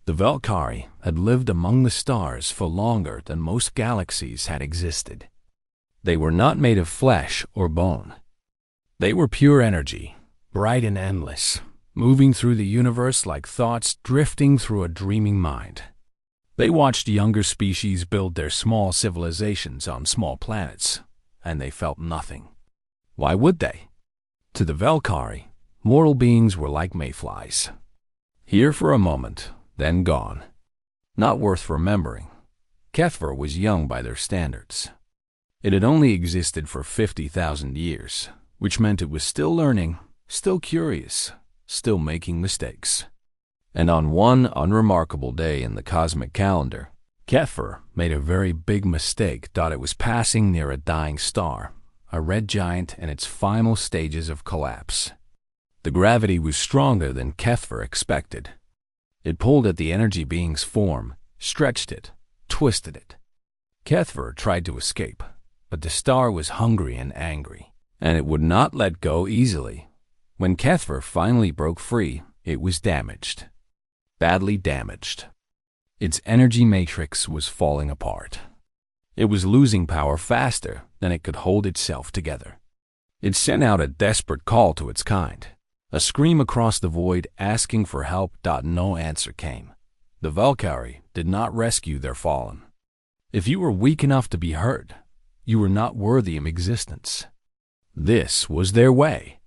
The Valkyrie had lived among the stars for longer than most galaxies had existed. They were not made of flesh or bone. They were pure energy, bright and endless, moving through the universe like thoughts drifting through a dreaming mind. They watched younger species build their small civilizations on small planets, and they felt nothing. Why would they? To the Valkyrie, mortal beings were like mayflies. Here for a moment, then gone. Not worth remembering. Kethver was young by their standards. It had only existed for 50,000 years, which meant it was still learning, still curious, still making mistakes. And on one unremarkable day in the cosmic calendar, Kethver made a very big mistake. Thought it was passing near a dying star, a red giant in its final stages of collapse. The gravity was stronger than Kethver expected. It pulled at the energy being's form, stretched it, twisted it. Kethver tried to escape, but the star was hungry and angry, and it would not let go easily. When Kethver finally broke free, it was damaged. Badly damaged. Its energy matrix was falling apart. It was losing power faster than it could hold itself together. It sent out a desperate call to its kind, a scream across the void asking for help. No answer came. The Valkyrie did not rescue their fallen. If you were weak enough to be heard, you were not worthy of existence. This was their way.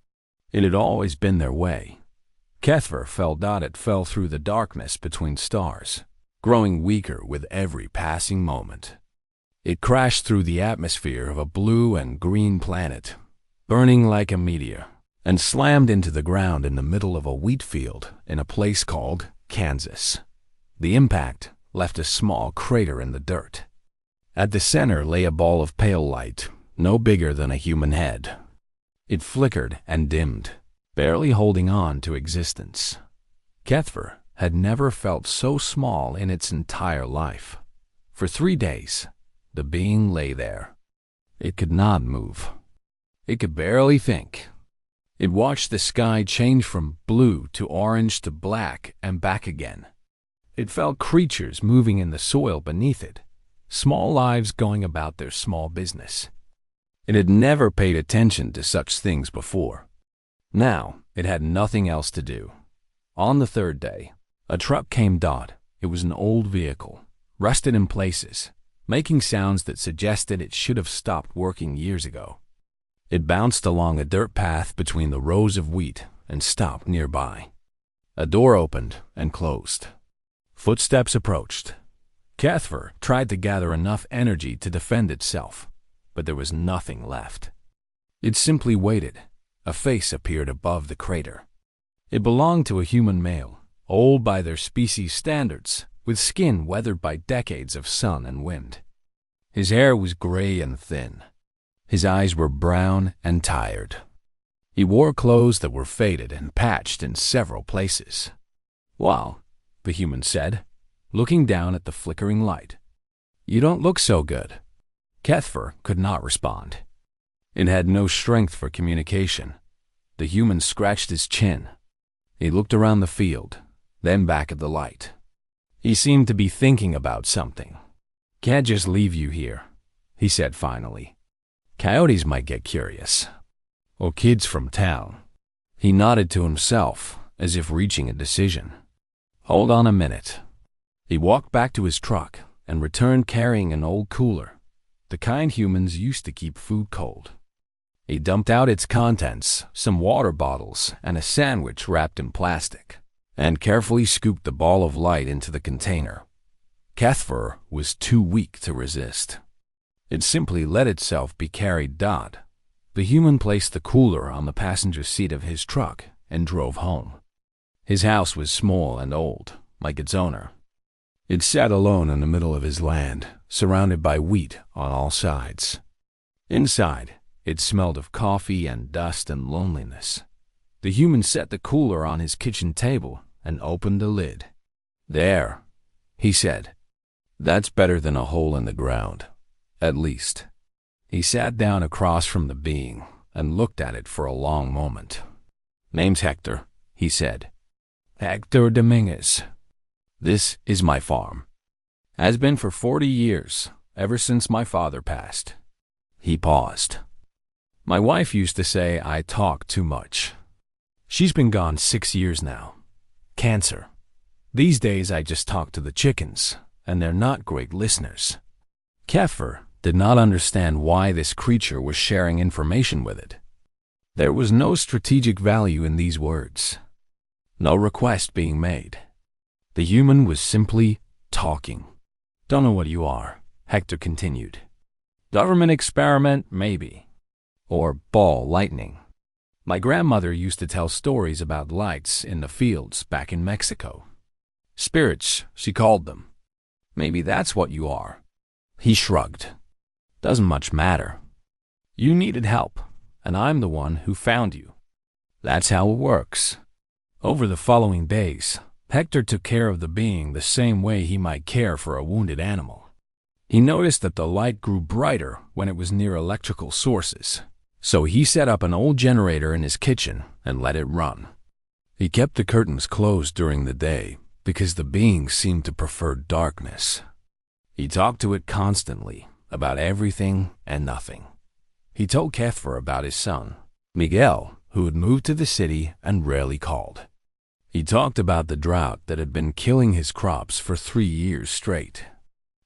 It had always been their way. Kethver felt it fell through the darkness between stars, growing weaker with every passing moment. It crashed through the atmosphere of a blue and green planet, burning like a meteor, and slammed into the ground in the middle of a wheat field in a place called Kansas. The impact left a small crater in the dirt. At the center lay a ball of pale light, no bigger than a human head. It flickered and dimmed, barely holding on to existence. Kethver had never felt so small in its entire life. For 3 days, the being lay there. It could not move. It could barely think. It watched the sky change from blue to orange to black and back again. It felt creatures moving in the soil beneath it, small lives going about their small business. It had never paid attention to such things before. Now, it had nothing else to do. On the 3rd day, a truck came. It was an old vehicle, rusted in places, making sounds that suggested it should have stopped working years ago. It bounced along a dirt path between the rows of wheat and stopped nearby. A door opened and closed. Footsteps approached. Kethver tried to gather enough energy to defend itself, but there was nothing left. It simply waited. A face appeared above the crater. It belonged to a human male, old by their species standards, with skin weathered by decades of sun and wind. His hair was gray and thin. His eyes were brown and tired. He wore clothes that were faded and patched in several places. "Well," the human said, looking down at the flickering light, "you don't look so good." Kethver could not respond. It had no strength for communication. The human scratched his chin. He looked around the field, then back at the light. He seemed to be thinking about something. "Can't just leave you here," he said finally. "Coyotes might get curious. Or kids from town." He nodded to himself, as if reaching a decision. "Hold on a minute." He walked back to his truck and returned carrying an old cooler, the kind humans used to keep food cold. He dumped out its contents, some water bottles and a sandwich wrapped in plastic, and carefully scooped the ball of light into the container. Kethver was too weak to resist. It simply let itself be carried. The human placed the cooler on the passenger seat of his truck and drove home. His house was small and old, like its owner. It sat alone in the middle of his land, surrounded by wheat on all sides. Inside, it smelled of coffee and dust and loneliness. The human set the cooler on his kitchen table and opened the lid. "There," he said. "That's better than a hole in the ground. At least." He sat down across from the being and looked at it for a long moment. "Name's Hector," he said. "Hector Dominguez." This is my farm. Has been for 40 years, ever since my father passed. He paused. My wife used to say I talk too much. She's been gone 6 years now. Cancer. These days I just talk to the chickens, and they're not great listeners. Kefir did not understand why this creature was sharing information with it. There was no strategic value in these words. No request being made. The human was simply talking. Don't know what you are, Hector continued. Government experiment, maybe. Or ball lightning. My grandmother used to tell stories about lights in the fields back in Mexico. Spirits, she called them. Maybe that's what you are. He shrugged. Doesn't much matter. You needed help, and I'm the one who found you. That's how it works. Over the following days, Hector took care of the being the same way he might care for a wounded animal. He noticed that the light grew brighter when it was near electrical sources, so he set up an old generator in his kitchen and let it run. He kept the curtains closed during the day because the being seemed to prefer darkness. He talked to it constantly about everything and nothing. He told Kefir about his son, Miguel, who had moved to the city and rarely called. He talked about the drought that had been killing his crops for 3 years straight.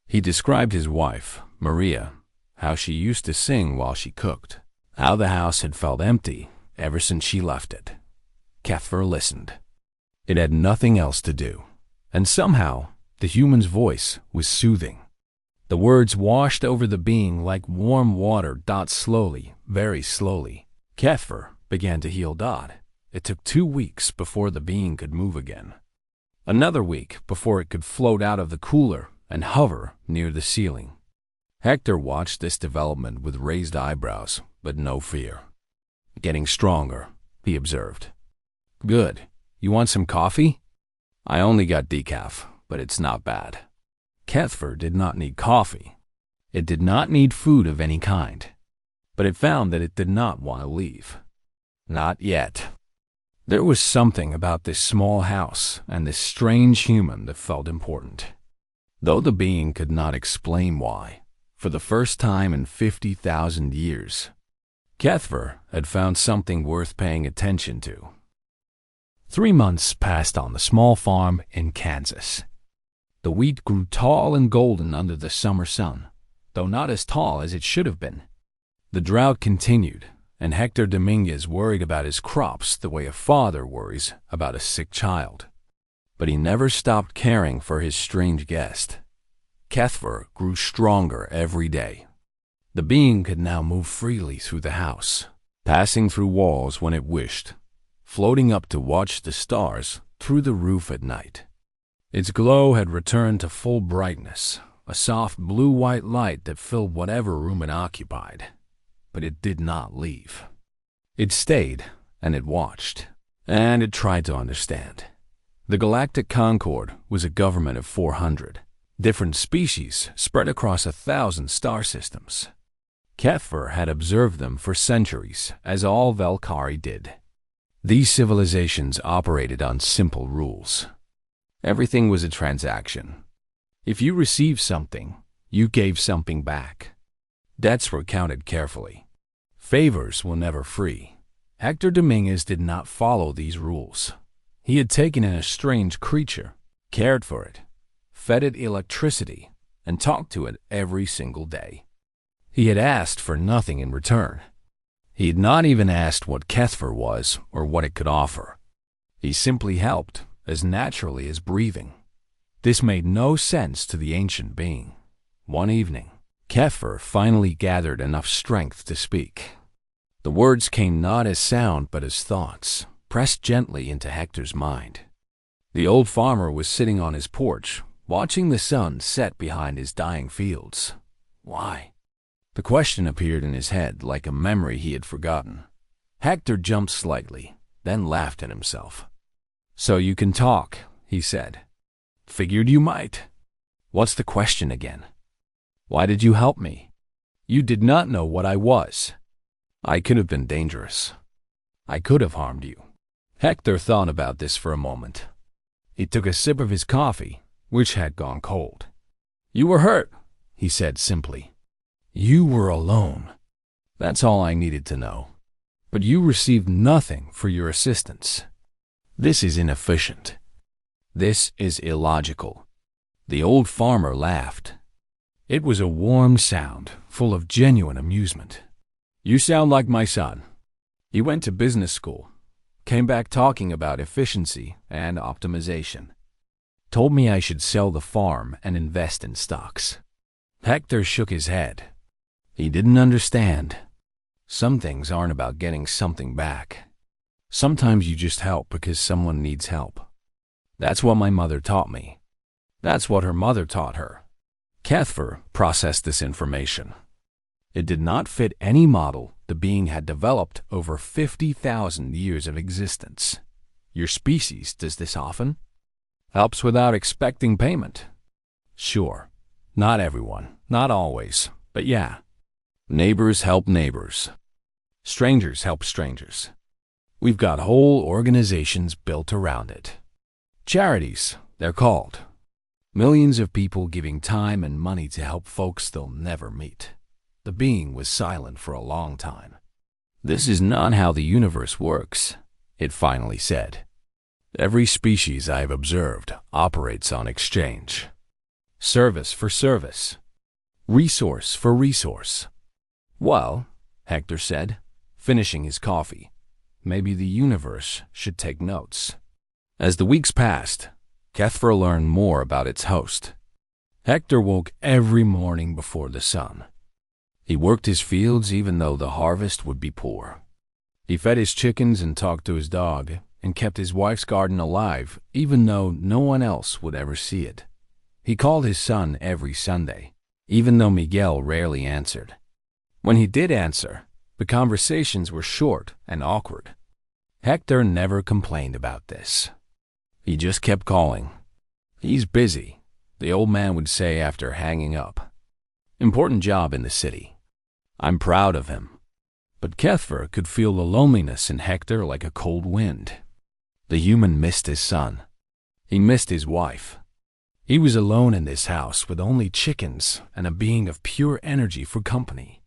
He described his wife, Maria, how she used to sing while she cooked, how the house had felt empty ever since she left it. Kefir listened. It had nothing else to do, and somehow the human's voice was soothing. The words washed over the being like warm water. Slowly, very slowly, Kefir began to heal. It took 2 weeks before the being could move again. Another week before it could float out of the cooler and hover near the ceiling. Hector watched this development with raised eyebrows, but no fear. Getting stronger, he observed. Good. You want some coffee? I only got decaf, but it's not bad. Kefir did not need coffee. It did not need food of any kind. But it found that it did not want to leave. Not yet. There was something about this small house and this strange human that felt important. Though the being could not explain why, for the first time in 50,000 years, Kefir had found something worth paying attention to. 3 months passed on the small farm in Kansas. The wheat grew tall and golden under the summer sun, though not as tall as it should have been. The drought continued, and Hector Dominguez worried about his crops the way a father worries about a sick child. But he never stopped caring for his strange guest. Kefir grew stronger every day. The being could now move freely through the house, passing through walls when it wished, floating up to watch the stars through the roof at night. Its glow had returned to full brightness, a soft blue-white light that filled whatever room it occupied. But it did not leave. It stayed, and it watched, and it tried to understand. The Galactic Concord was a government of 400, different species spread across 1,000 star systems. Kefir had observed them for centuries, as all Velkari did. These civilizations operated on simple rules. Everything was a transaction. If you received something, you gave something back. Debts were counted carefully. Favors were never free. Hector Dominguez did not follow these rules. He had taken in a strange creature, cared for it, fed it electricity, and talked to it every single day. He had asked for nothing in return. He had not even asked what Kefir was or what it could offer. He simply helped, as naturally as breathing. This made no sense to the ancient being. One evening, Kefir finally gathered enough strength to speak. The words came not as sound but as thoughts, pressed gently into Hector's mind. The old farmer was sitting on his porch, watching the sun set behind his dying fields. Why? The question appeared in his head like a memory he had forgotten. Hector jumped slightly, then laughed at himself. So you can talk, he said. Figured you might. What's the question again? Why did you help me? You did not know what I was. I could have been dangerous. I could have harmed you. Hector thought about this for a moment. He took a sip of his coffee which had gone cold. "You were hurt," he said simply. "You were alone. That's all I needed to know. But you received nothing for your assistance. This is inefficient. This is illogical." The old farmer laughed. It was a warm sound, full of genuine amusement. "You sound like my son. He went to business school, came back talking about efficiency and optimization. Told me I should sell the farm and invest in stocks." Hector shook his head. He didn't understand. Some things aren't about getting something back. Sometimes you just help because someone needs help. That's what my mother taught me. That's what her mother taught her. Cuthbert processed this information. It did not fit any model the being had developed over 50,000 years of existence. Your species does this often? Helps without expecting payment. Sure, not everyone, not always, but yeah. Neighbors help neighbors. Strangers help strangers. We've got whole organizations built around it. Charities, they're called. Millions of people giving time and money to help folks they'll never meet. The being was silent for a long time. "This is not how the universe works," it finally said. "Every species I've observed operates on exchange. Service for service. Resource for resource." "Well," Hector said, finishing his coffee, "maybe the universe should take notes." As the weeks passed, Cuthbert learned more about its host. Hector woke every morning before the sun. He worked his fields even though the harvest would be poor. He fed his chickens and talked to his dog, and kept his wife's garden alive even though no one else would ever see it. He called his son every Sunday, even though Miguel rarely answered. When he did answer, the conversations were short and awkward. Hector never complained about this. He just kept calling. "He's busy," the old man would say after hanging up. "Important job in the city. I'm proud of him." But Cuthbert could feel the loneliness in Hector like a cold wind. The human missed his son. He missed his wife. He was alone in this house with only chickens and a being of pure energy for company.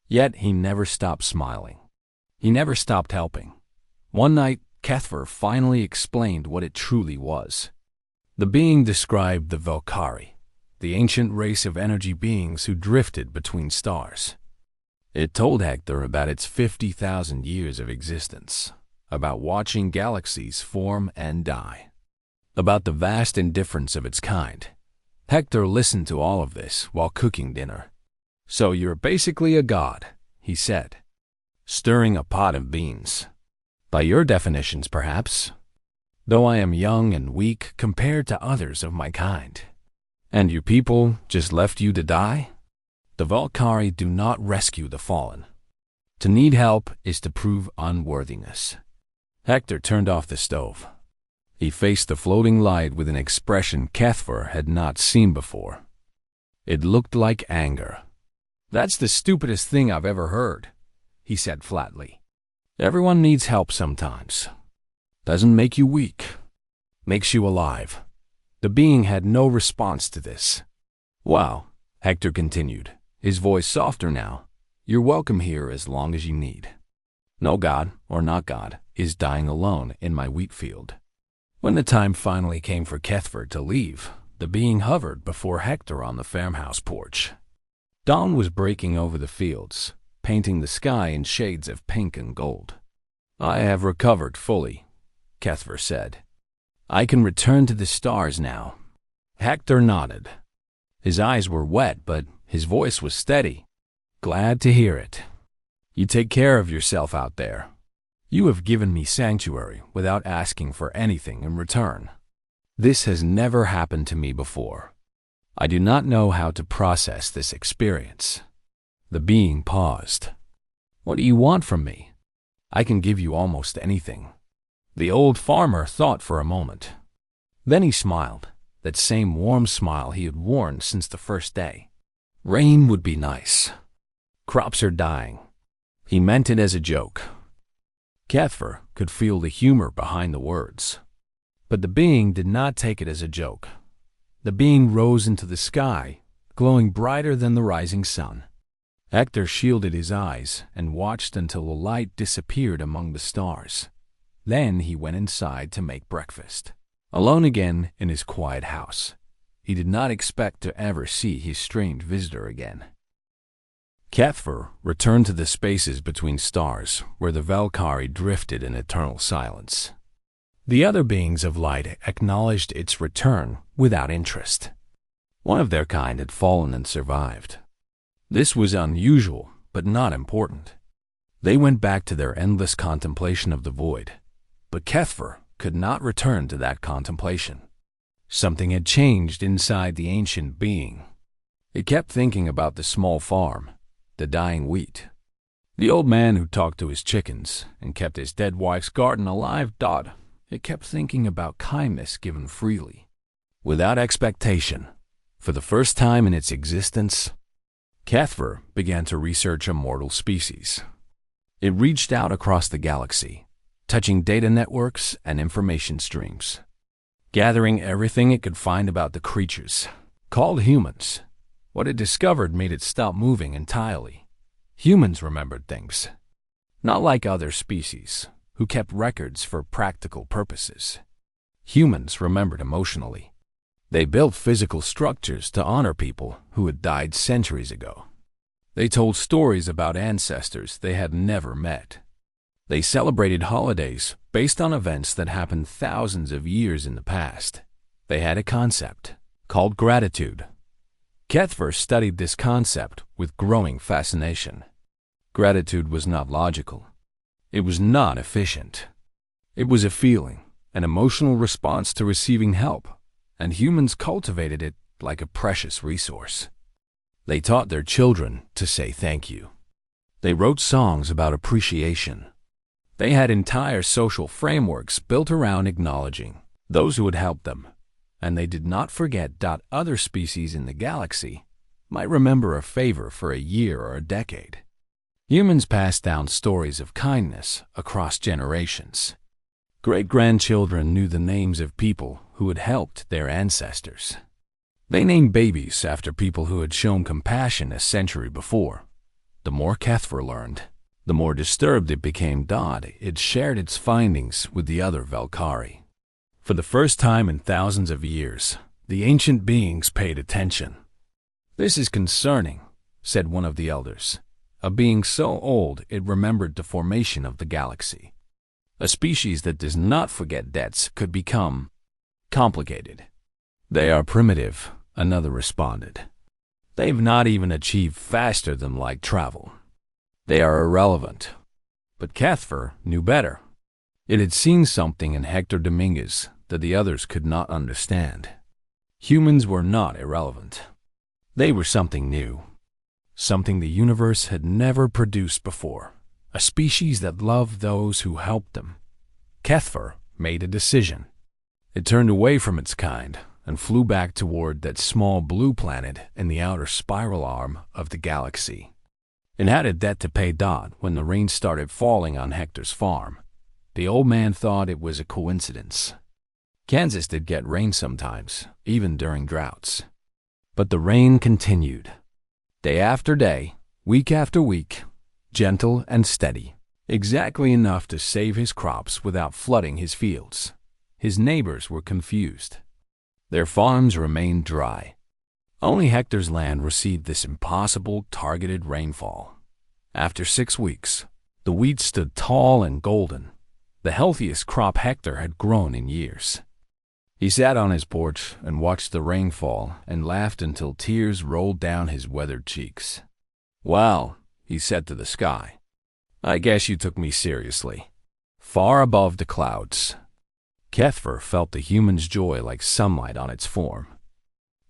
Yet he never stopped smiling. He never stopped helping. One night, Cuthbert finally explained what it truly was. The being described the Valkyrie, the ancient race of energy beings who drifted between stars. It told Hector about its 50,000 years of existence, about watching galaxies form and die, about the vast indifference of its kind. Hector listened to all of this while cooking dinner. "So you're basically a god," he said, "stirring a pot of beans. By your definitions, perhaps, though I am young and weak compared to others of my kind. And you people just left you to die? The Valkyrie do not rescue the fallen. To need help is to prove unworthiness." Hector turned off the stove. He faced the floating light with an expression Cuthbert had not seen before. It looked like anger. "That's the stupidest thing I've ever heard," he said flatly. "Everyone needs help sometimes. Doesn't make you weak. Makes you alive." The being had no response to this. "Well," Hector continued, his voice softer now, "you're welcome here as long as you need. No god, or not god, is dying alone in my wheat field." When the time finally came for Cuthbert to leave, the being hovered before Hector on the farmhouse porch. Dawn was breaking over the fields, painting the sky in shades of pink and gold. "I have recovered fully," Cuthbert said. "I can return to the stars now." Hector nodded. His eyes were wet, but his voice was steady. "Glad to hear it. You take care of yourself out there. You have given me sanctuary without asking for anything in return. This has never happened to me before. I do not know how to process this experience." The being paused. "What do you want from me? I can give you almost anything." The old farmer thought for a moment. Then he smiled, that same warm smile he had worn since the first day. "Rain would be nice. Crops are dying." He meant it as a joke. Cuthbert could feel the humor behind the words. But the being did not take it as a joke. The being rose into the sky, glowing brighter than the rising sun. Hector shielded his eyes and watched until the light disappeared among the stars. Then he went inside to make breakfast. Alone again in his quiet house, he did not expect to ever see his strange visitor again. Kethfer returned to the spaces between stars where the Valkyrie drifted in eternal silence. The other beings of light acknowledged its return without interest. One of their kind had fallen and survived. This was unusual, but not important. They went back to their endless contemplation of the void. But Kethfer could not return to that contemplation. Something had changed inside the ancient being. It kept thinking about the small farm, the dying wheat, the old man who talked to his chickens and kept his dead wife's garden alive. It kept thinking about kindness given freely, without expectation. For the first time in its existence, Kethfer began to research immortal species. It reached out across the galaxy, touching data networks and information streams, gathering everything it could find about the creatures called humans. What it discovered made it stop moving entirely. Humans remembered things, not like other species, who kept records for practical purposes. Humans remembered emotionally. They built physical structures to honor people who had died centuries ago. They told stories about ancestors they had never met. They celebrated holidays based on events that happened thousands of years in the past. They had a concept called gratitude. Kethfer studied this concept with growing fascination. Gratitude was not logical. It was not efficient. It was a feeling, an emotional response to receiving help, and humans cultivated it like a precious resource. They taught their children to say thank you. They wrote songs about appreciation. They had entire social frameworks built around acknowledging those who had helped them. And they did not forget other species in the galaxy might remember a favor for a year or a decade. Humans passed down stories of kindness across generations. Great-grandchildren knew the names of people who had helped their ancestors. They named babies after people who had shown compassion a century before. The more Kethfer learned, the more disturbed it became. It shared its findings with the other Valkyrie. For the first time in thousands of years, the ancient beings paid attention. "This is concerning," said one of the elders. "A being so old it remembered the formation of the galaxy. A species that does not forget debts could become complicated." "They are primitive," another responded. "They've not even achieved faster than light travel. They are irrelevant." But Kethfer knew better. It had seen something in Hector Dominguez that the others could not understand. Humans were not irrelevant. They were something new, something the universe had never produced before, a species that loved those who helped them. Kethfer made a decision. It turned away from its kind and flew back toward that small blue planet in the outer spiral arm of the galaxy. It had a debt to pay. When the rain started falling on Hector's farm, the old man thought it was a coincidence. Kansas did get rain sometimes, even during droughts. But the rain continued. Day after day, week after week, gentle and steady, exactly enough to save his crops without flooding his fields. His neighbors were confused. Their farms remained dry. Only Hector's land received this impossible, targeted rainfall. After 6 weeks, the wheat stood tall and golden, the healthiest crop Hector had grown in years. He sat on his porch and watched the rain fall and laughed until tears rolled down his weathered cheeks. "Well," he said to the sky, "I guess you took me seriously." Far above the clouds, Kethfer felt the human's joy like sunlight on its form.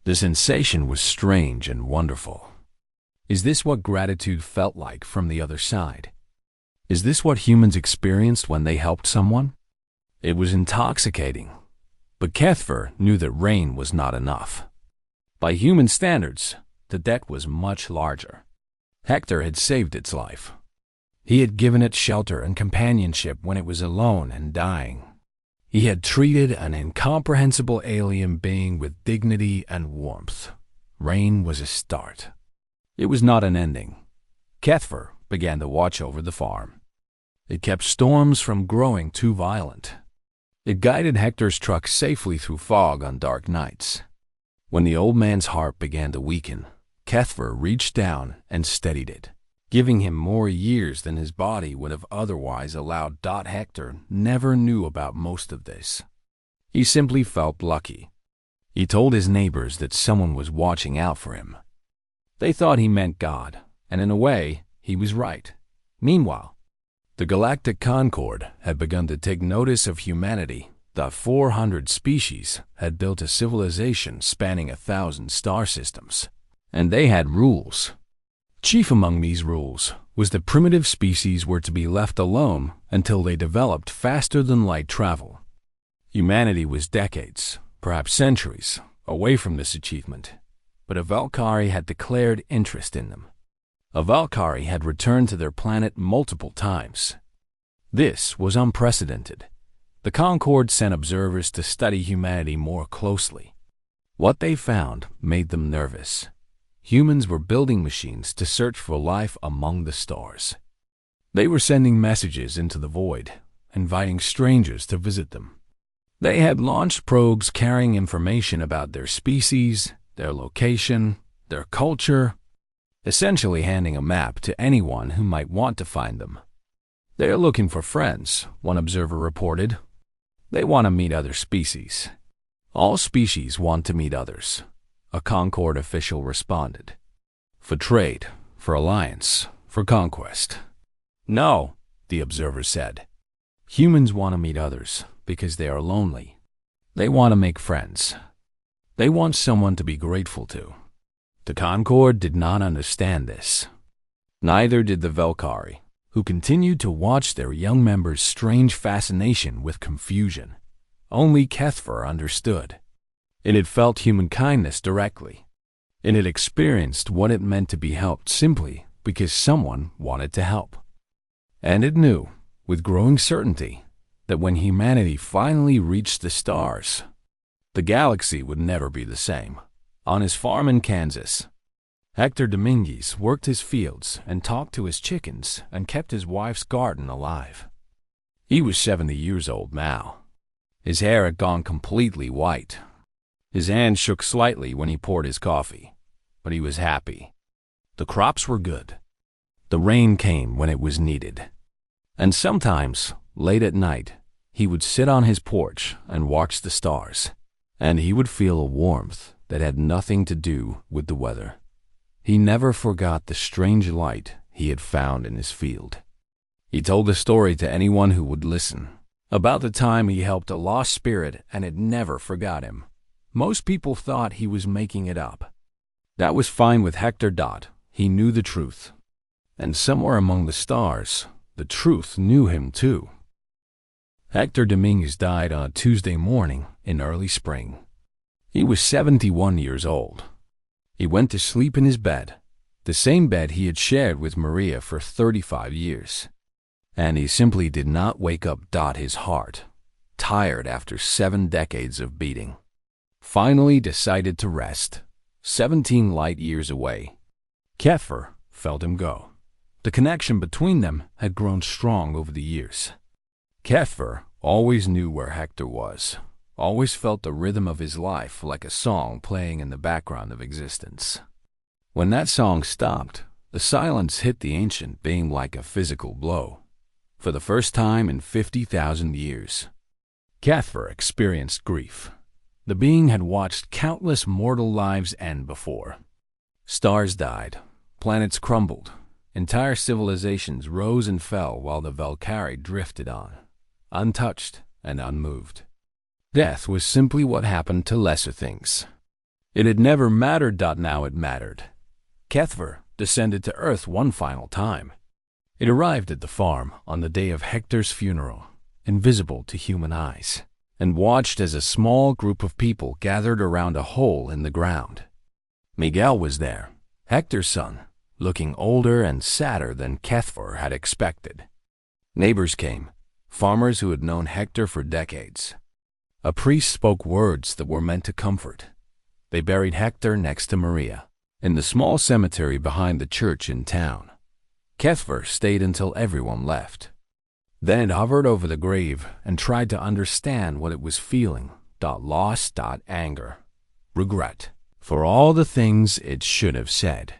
The sensation was strange and wonderful. Is this what gratitude felt like from the other side? Is this what humans experienced when they helped someone? It was intoxicating. But Kethfer knew that rain was not enough. By human standards, the debt was much larger. Hector had saved its life. He had given it shelter and companionship when it was alone and dying. He had treated an incomprehensible alien being with dignity and warmth. Rain was a start. It was not an ending. Kethver began to watch over the farm. It kept storms from growing too violent. It guided Hector's truck safely through fog on dark nights. When the old man's heart began to weaken, Kethver reached down and steadied it, giving him more years than his body would have otherwise allowed. Hector never knew about most of this. He simply felt lucky. He told his neighbors that someone was watching out for him. They thought he meant God, and in a way, he was right. Meanwhile, the Galactic Concord had begun to take notice of humanity. The 400 species had built a civilization spanning 1,000 star systems, and they had rules. Chief among these rules was that primitive species were to be left alone until they developed faster than light travel. Humanity was decades, perhaps centuries, away from this achievement, but a Valkyrie had declared interest in them. A Valkyrie had returned to their planet multiple times. This was unprecedented. The Concord sent observers to study humanity more closely. What they found made them nervous. Humans were building machines to search for life among the stars. They were sending messages into the void, inviting strangers to visit them. They had launched probes carrying information about their species, their location, their culture, essentially handing a map to anyone who might want to find them. They are looking for friends, one observer reported. They want to meet other species. All species want to meet others, a Concord official responded. For trade, for alliance, for conquest. No, the observer said. Humans want to meet others because they are lonely. They want to make friends. They want someone to be grateful to. The Concord did not understand this. Neither did the Valkyrie, who continued to watch their young members' strange fascination with confusion. Only Kethver understood. It had felt human kindness directly. It had experienced what it meant to be helped simply because someone wanted to help. And it knew, with growing certainty, that when humanity finally reached the stars, the galaxy would never be the same. On his farm in Kansas, Hector Dominguez worked his fields and talked to his chickens and kept his wife's garden alive. He was 70 years old now. His hair had gone completely white. His hand shook slightly when he poured his coffee, but he was happy. The crops were good. The rain came when it was needed. And sometimes, late at night, he would sit on his porch and watch the stars, and he would feel a warmth that had nothing to do with the weather. He never forgot the strange light he had found in his field. He told the story to anyone who would listen, about the time he helped a lost spirit and had never forgot him. Most people thought he was making it up. That was fine with Hector. He knew the truth. And somewhere among the stars, the truth knew him too. Hector Dominguez died on a Tuesday morning in early spring. He was 71 years old. He went to sleep in his bed, the same bed he had shared with Maria for 35 years. And he simply did not wake up. His heart, tired after 7 decades of beating, finally decided to rest, 17 light years away. Kethver felt him go. The connection between them had grown strong over the years. Kethver always knew where Hector was, always felt the rhythm of his life like a song playing in the background of existence. When that song stopped, the silence hit the ancient being like a physical blow. For the first time in 50,000 years, Kethver experienced grief. The being had watched countless mortal lives end before. Stars died, planets crumbled, entire civilizations rose and fell while the Valkyrie drifted on, untouched and unmoved. Death was simply what happened to lesser things. It had never mattered. Now it mattered. Kethver descended to Earth one final time. It arrived at the farm on the day of Hector's funeral, invisible to human eyes, and watched as a small group of people gathered around a hole in the ground. Miguel was there, Hector's son, looking older and sadder than Kethver had expected. Neighbors came, farmers who had known Hector for decades. A priest spoke words that were meant to comfort. They buried Hector next to Maria, in the small cemetery behind the church in town. Kethver stayed until everyone left. Then it hovered over the grave and tried to understand what it was feeling. Loss, anger, regret, for all the things it should have said.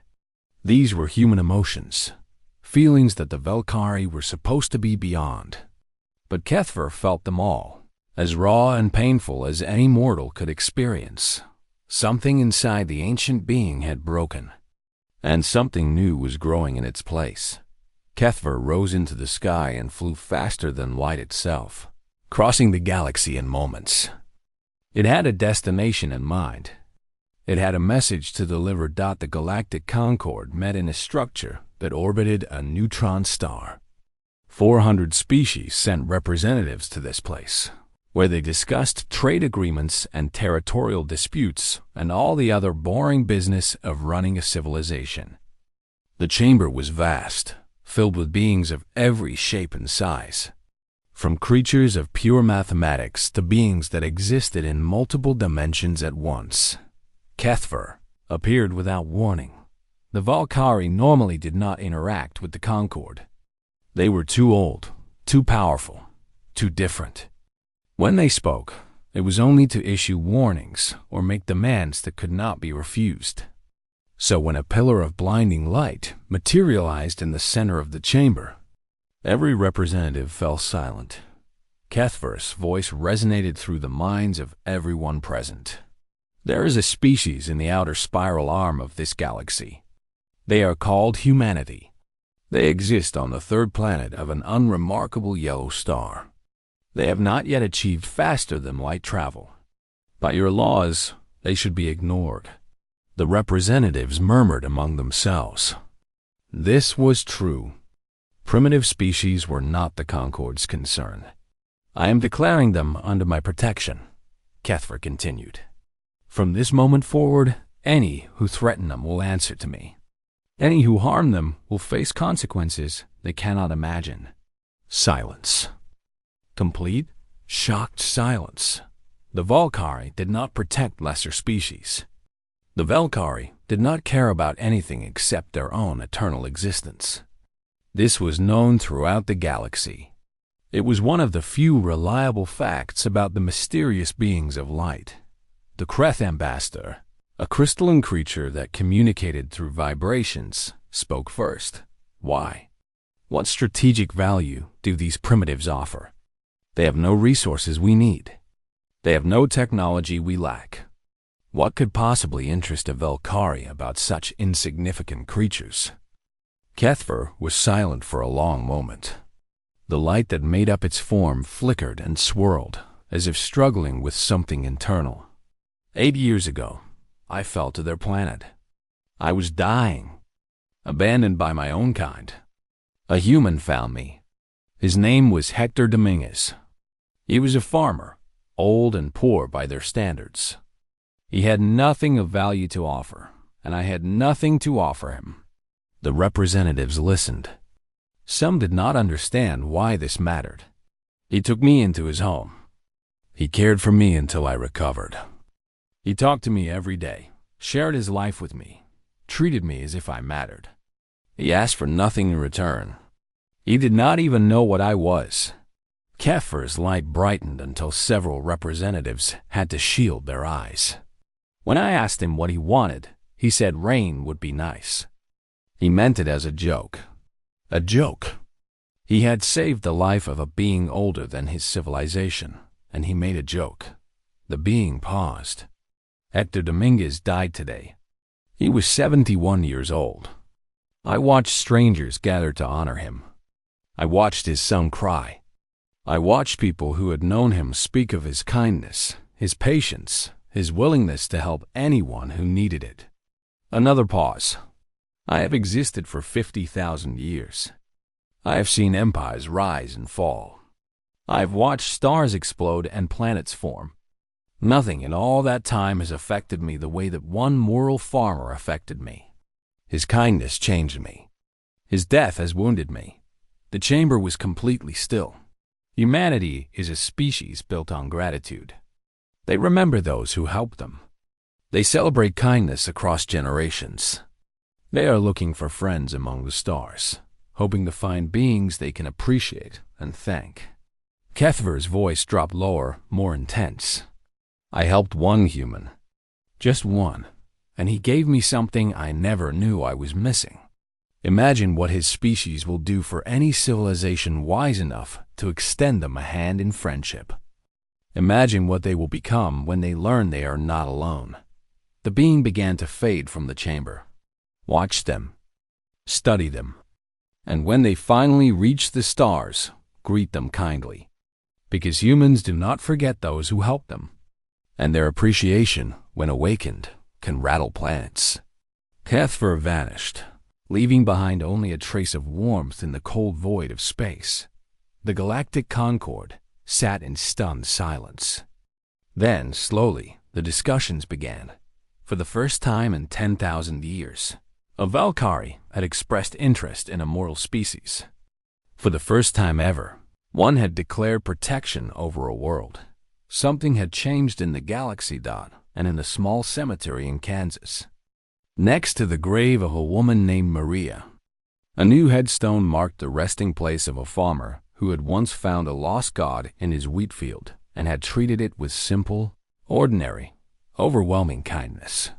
These were human emotions, feelings that the Velkari were supposed to be beyond. But Kethver felt them all, as raw and painful as any mortal could experience. Something inside the ancient being had broken, and something new was growing in its place. Kethver rose into the sky and flew faster than light itself, crossing the galaxy in moments. It had a destination in mind. It had a message to deliver. The Galactic Concord met in a structure that orbited a neutron star. 400 species sent representatives to this place, where they discussed trade agreements and territorial disputes and all the other boring business of running a civilization. The chamber was vast, filled with beings of every shape and size, from creatures of pure mathematics to beings that existed in multiple dimensions at once. Kethver appeared without warning. The Valkyrie normally did not interact with the Concord. They were too old, too powerful, too different. When they spoke, it was only to issue warnings or make demands that could not be refused. So when a pillar of blinding light materialized in the center of the chamber, every representative fell silent. Kethver's voice resonated through the minds of everyone present. There is a species in the outer spiral arm of this galaxy. They are called humanity. They exist on the third planet of an unremarkable yellow star. They have not yet achieved faster than light travel. By your laws, they should be ignored. The representatives murmured among themselves. This was true. Primitive species were not the Concord's concern. I am declaring them under my protection, Kethver continued. From this moment forward, any who threaten them will answer to me. Any who harm them will face consequences they cannot imagine. Silence. Complete, shocked silence. The Valkyrie did not protect lesser species. The Valkyrie did not care about anything except their own eternal existence. This was known throughout the galaxy. It was one of the few reliable facts about the mysterious beings of light. The Kreth Ambassador, a crystalline creature that communicated through vibrations, spoke first. Why? What strategic value do these primitives offer? They have no resources we need. They have no technology we lack. What could possibly interest a Velkari about such insignificant creatures? Kethver was silent for a long moment. The light that made up its form flickered and swirled, as if struggling with something internal. 8 years ago, I fell to their planet. I was dying, abandoned by my own kind. A human found me. His name was Hector Dominguez. He was a farmer, old and poor by their standards. He had nothing of value to offer, and I had nothing to offer him. The representatives listened. Some did not understand why this mattered. He took me into his home. He cared for me until I recovered. He talked to me every day, shared his life with me, treated me as if I mattered. He asked for nothing in return. He did not even know what I was. Kethver's light brightened until several representatives had to shield their eyes. When I asked him what he wanted, he said rain would be nice. He meant it as a joke. A joke. He had saved the life of a being older than his civilization, and he made a joke. The being paused. Hector Dominguez died today. He was 71 years old. I watched strangers gather to honor him. I watched his son cry. I watched people who had known him speak of his kindness, his patience, his willingness to help anyone who needed it. Another pause. I have existed for 50,000 years. I have seen empires rise and fall. I have watched stars explode and planets form. Nothing in all that time has affected me the way that one moral farmer affected me. His kindness changed me. His death has wounded me. The chamber was completely still. Humanity is a species built on gratitude. They remember those who helped them. They celebrate kindness across generations. They are looking for friends among the stars, hoping to find beings they can appreciate and thank. Kethver's voice dropped lower, more intense. I helped one human. Just one. And he gave me something I never knew I was missing. Imagine what his species will do for any civilization wise enough to extend them a hand in friendship. Imagine what they will become when they learn they are not alone. The being began to fade from the chamber. Watch them. Study them. And when they finally reach the stars, greet them kindly. Because humans do not forget those who help them. And their appreciation, when awakened, can rattle planets. Kethver vanished, leaving behind only a trace of warmth in the cold void of space. The Galactic Concord sat in stunned silence. Then, slowly, the discussions began. For the first time in 10,000 years, a Valkyrie had expressed interest in a mortal species. For the first time ever, one had declared protection over a world. Something had changed in the galaxy and in a small cemetery in Kansas. Next to the grave of a woman named Maria, a new headstone marked the resting place of a farmer who had once found a lost god in his wheat field and had treated it with simple, ordinary, overwhelming kindness.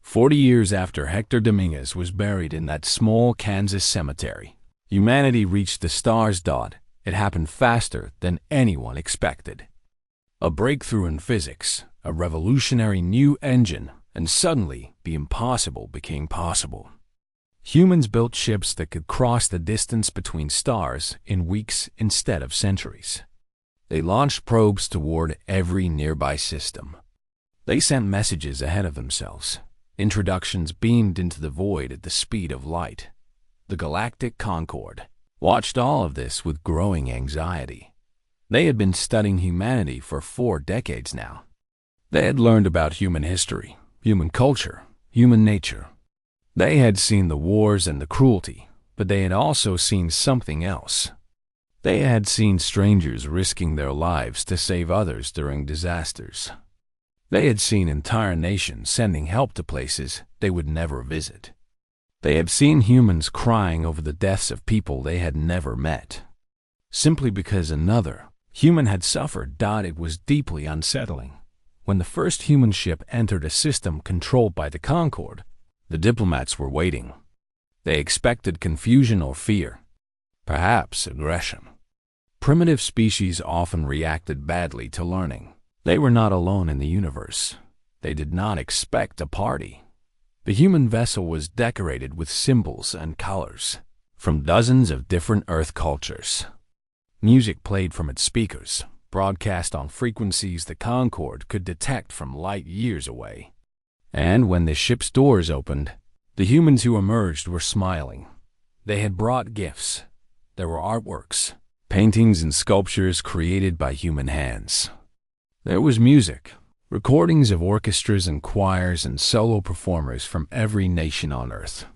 40 years after Hector Dominguez was buried in that small Kansas cemetery, humanity reached the stars. It happened faster than anyone expected. A breakthrough in physics, a revolutionary new engine, and suddenly the impossible became possible. Humans built ships that could cross the distance between stars in weeks instead of centuries. They launched probes toward every nearby system. They sent messages ahead of themselves. Introductions beamed into the void at the speed of light. The Galactic Concord watched all of this with growing anxiety. They had been studying humanity for 4 decades now. They had learned about human history, human culture, human nature. They had seen the wars and the cruelty, but they had also seen something else. They had seen strangers risking their lives to save others during disasters. They had seen entire nations sending help to places they would never visit. They had seen humans crying over the deaths of people they had never met. Simply because another human had suffered. It was deeply unsettling. When the first human ship entered a system controlled by the Concord, the diplomats were waiting. They expected confusion or fear, perhaps aggression. Primitive species often reacted badly to learning. They were not alone in the universe. They did not expect a party. The human vessel was decorated with symbols and colors from dozens of different Earth cultures. Music played from its speakers, broadcast on frequencies the Concord could detect from light years away. And when the ship's doors opened, the humans who emerged were smiling. They had brought gifts. There were artworks, paintings and sculptures created by human hands. There was music, recordings of orchestras and choirs and solo performers from every nation on Earth.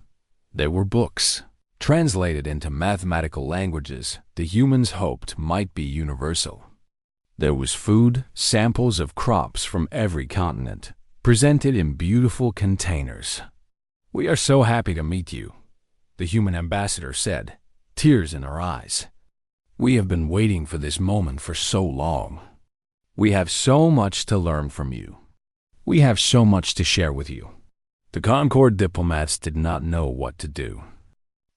There were books, translated into mathematical languages the humans hoped might be universal. There was food, samples of crops from every continent, presented in beautiful containers. "We are so happy to meet you," the human ambassador said, tears in her eyes. "We have been waiting for this moment for so long. We have so much to learn from you. We have so much to share with you." The Concord diplomats did not know what to do.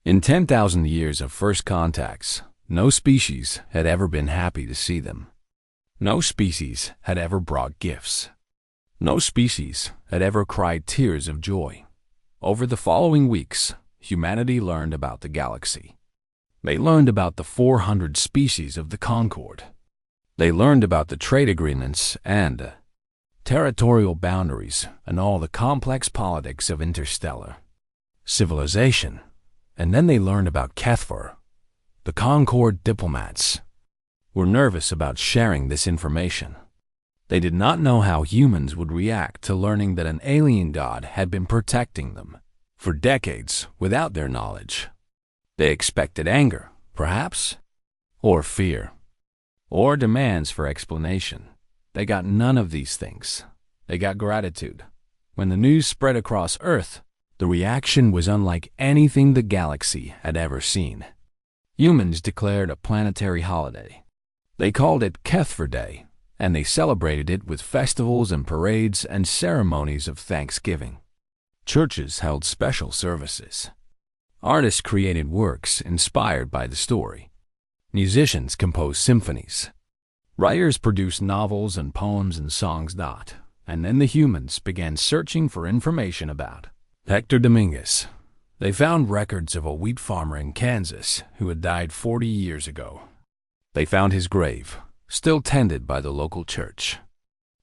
In 10,000 years of first contacts, no species had ever been happy to see them. No species had ever brought gifts. No species had ever cried tears of joy. Over the following weeks, humanity learned about the galaxy. They learned about the 400 species of the Concord. They learned about the trade agreements and territorial boundaries and all the complex politics of interstellar civilization. And then they learned about Kethver. The Concord diplomats were nervous about sharing this information. They did not know how humans would react to learning that an alien god had been protecting them for decades without their knowledge. They expected anger, perhaps, or fear. or demands for explanation. They got none of these things. They got gratitude. When the news spread across Earth, the reaction was unlike anything the galaxy had ever seen. Humans declared a planetary holiday. They called it HFY Day, and they celebrated it with festivals and parades and ceremonies of thanksgiving. Churches held special services. Artists created works inspired by the story. Musicians composed symphonies. Writers produced novels and poems and songs. And then the humans began searching for information about Hector Dominguez. They found records of a wheat farmer in Kansas who had died 40 years ago. They found his grave, still tended by the local church.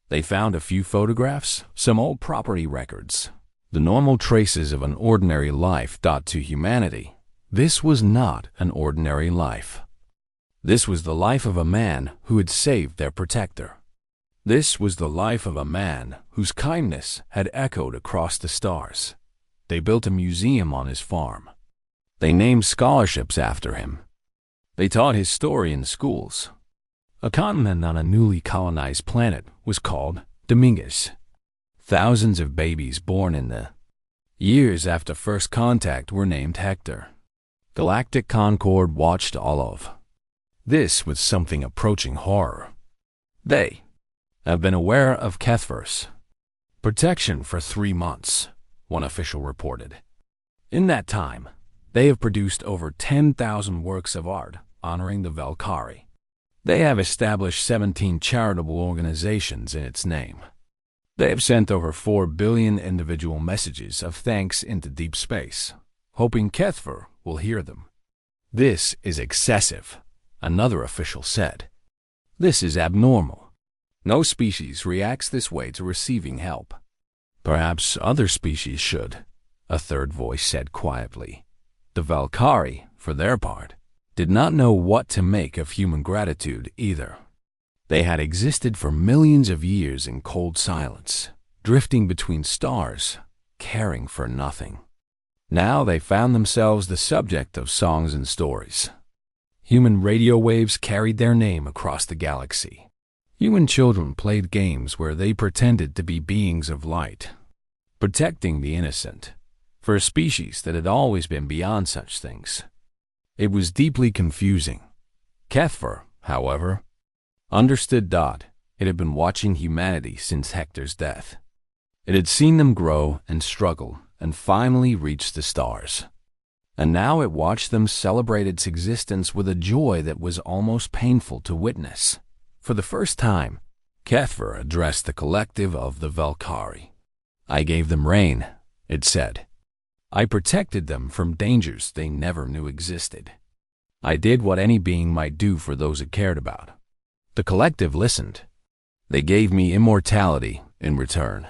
They found a few photographs, some old property records, the normal traces of an ordinary life. To humanity, this was not an ordinary life. This was the life of a man who had saved their protector. This was the life of a man whose kindness had echoed across the stars. They built a museum on his farm. They named scholarships after him. They taught his story in schools. A continent on a newly colonized planet was called Dominguez. Thousands of babies born in the years after first contact were named Hector. Galactic Concord watched all of this with something approaching horror. They have been aware of HFY's protection for 3 months, one official reported. In that time, they have produced over 10,000 works of art honoring the Valkyrie. They have established 17 charitable organizations in its name. They have sent over 4 billion individual messages of thanks into deep space, hoping HFY will hear them. This is excessive, another official said. This is abnormal. No species reacts this way to receiving help. Perhaps other species should, a third voice said quietly. The Valkyrie, for their part, did not know what to make of human gratitude either. They had existed for millions of years in cold silence, drifting between stars, caring for nothing. Now they found themselves the subject of songs and stories. Human radio waves carried their name across the galaxy. Human children played games where they pretended to be beings of light, protecting the innocent, for a species that had always been beyond such things. It was deeply confusing. HFY, however, understood. It had been watching humanity since Hector's death. It had seen them grow and struggle and finally reach the stars. And now it watched them celebrate its existence with a joy that was almost painful to witness. For the first time, HFY addressed the collective of the Valkyrie. I gave them rain, it said. I protected them from dangers they never knew existed. I did what any being might do for those it cared about. The collective listened. They gave me immortality in return.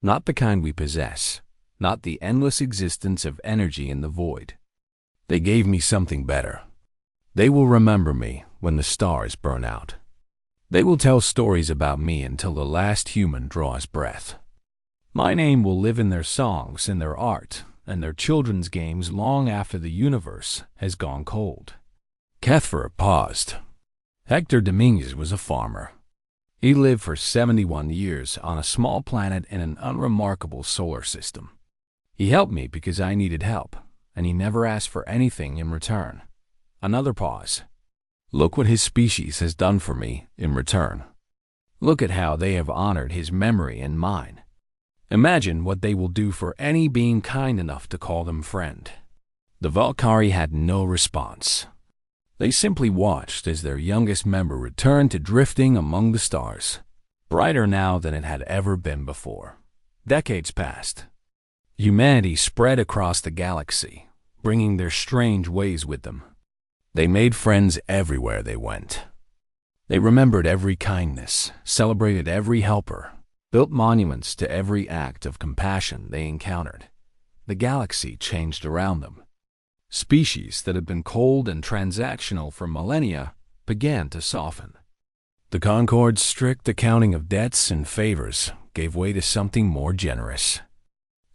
Not the kind we possess, not the endless existence of energy in the void. They gave me something better. They will remember me when the stars burn out. They will tell stories about me until the last human draws breath. My name will live in their songs, in their art, and their children's games long after the universe has gone cold. HFY paused. Hector Dominguez was a farmer. He lived for 71 years on a small planet in an unremarkable solar system. He helped me because I needed help, and he never asked for anything in return. Another pause. Look what his species has done for me in return. Look at how they have honored his memory and mine. Imagine what they will do for any being kind enough to call them friend. The Valkyrie had no response. They simply watched as their youngest member returned to drifting among the stars, brighter now than it had ever been before. Decades passed. Humanity spread across the galaxy, bringing their strange ways with them. They made friends everywhere they went. They remembered every kindness, celebrated every helper, built monuments to every act of compassion they encountered. The galaxy changed around them. Species that had been cold and transactional for millennia began to soften. The Concord's strict accounting of debts and favors gave way to something more generous.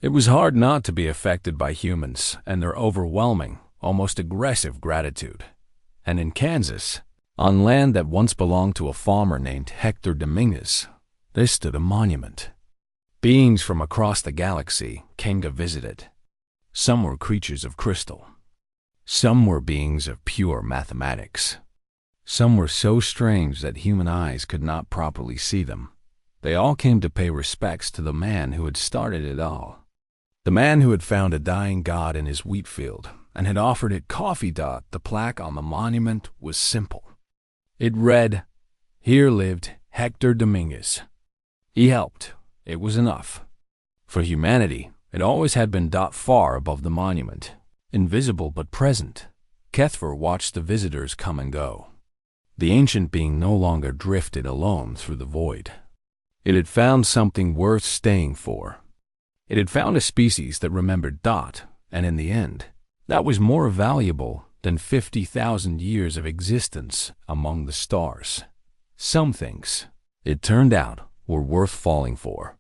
It was hard not to be affected by humans and their overwhelming, almost aggressive gratitude. And in Kansas, On land that once belonged to a farmer named Hector Dominguez, there stood a monument. Beings from across the galaxy came to visit it. Some were creatures of crystal. Some were beings of pure mathematics. Some were so strange that human eyes could not properly see them. They all came to pay respects to the man who had started it all. The man who had found a dying god in his wheat field and had offered it coffee. The plaque on the monument was simple. It read, "Here lived Hector Dominguez. He helped. It was enough." For humanity, it always had been far above the monument, invisible but present. Kethver watched the visitors come and go. The ancient being no longer drifted alone through the void. It had found something worth staying for. It had found a species that remembered and in the end, that was more valuable than 50,000 years of existence among the stars. Some things, it turned out, were worth falling for.